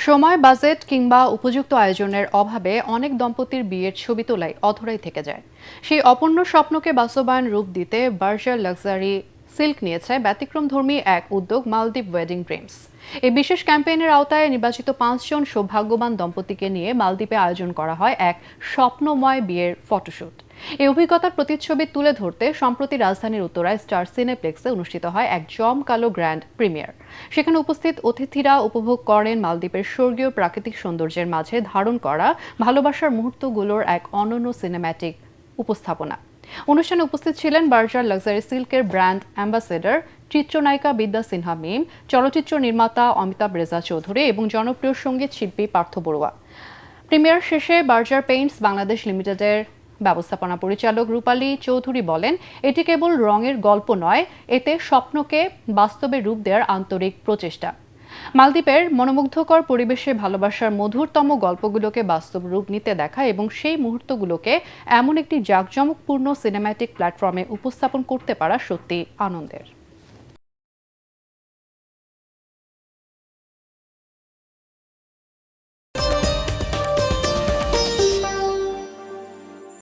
সময়, বাজেট কিংবা উপযুক্ত আয়োজনের অভাবে অনেক দম্পতির বিয়ের ছবি তোলাই অধরাই থেকে যায়। সেই অপূর্ণ স্বপ্নকে বাস্তবায়ন রূপ দিতে বার্জার লাক্সারি সিল্ক নিয়েছে ব্যতিক্রমধর্মী এক উদ্যোগ, মালদ্বীপ ওয়েডিং ড্রিমস। এই বিশেষ ক্যাম্পেইনের আওতায় নির্বাচিত 5 জন সৌভাগ্যবান দম্পতিকে নিয়ে মালদ্বীপে আয়োজন করা হয় এক স্বপ্নময় বিয়ের ফটোশুট। এই অভিজ্ঞতার প্রতিচ্ছবি তুলে ধরতে সম্প্রতি রাজধানীর উত্তরায় স্টার সিনেপ্লেক্সে অনুষ্ঠিত হয় এক জমকালো গ্র্যান্ড প্রিমিয়ার। সেখানে উপস্থিত অতিথিরা উপভোগ করেন মালদ্বীপের স্বর্গীয় প্রাকৃতিক সৌন্দর্যের মাঝে ধারণ করা ভালোবাসার মুহূর্তগুলোর এক অনন্য সিনেম্যাটিক উপস্থাপনা। অনুষ্ঠানে উপস্থিত ছিলেন বার্জার লাক্সারি সিল্কের ব্র্যান্ড অ্যাম্বাসেডর চিত্রনায়িকা বিদ্যা সিনহা মিম, চলচ্চিত্র নির্মাতা অমিতাভ রেজা চৌধুরী এবং জনপ্রিয় সঙ্গীত শিল্পী পার্থ বড়ুয়া। প্রিমিয়ার শেষে বার্জার পেইন্টস বাংলাদেশ লিমিটেডের ব্যবস্থাপনা পরিচালক রূপালী চৌধুরী বলেন, এটি কেবল রঙের গল্প নয়, এতে স্বপ্নকে বাস্তবে রূপ দেওয়ার আন্তরিক প্রচেষ্টা। মালদ্বীপের মনোমুগ্ধকর পরিবেশে ভালোবাসার মধুরতম গল্পগুলোকে বাস্তব রূপ নিতে দেখা এবং সেই মুহূর্তগুলোকে এমন একটি জাঁকজমকপূর্ণ সিনেম্যাটিক প্ল্যাটফর্মে উপস্থাপন করতে পারা সত্যি আনন্দের।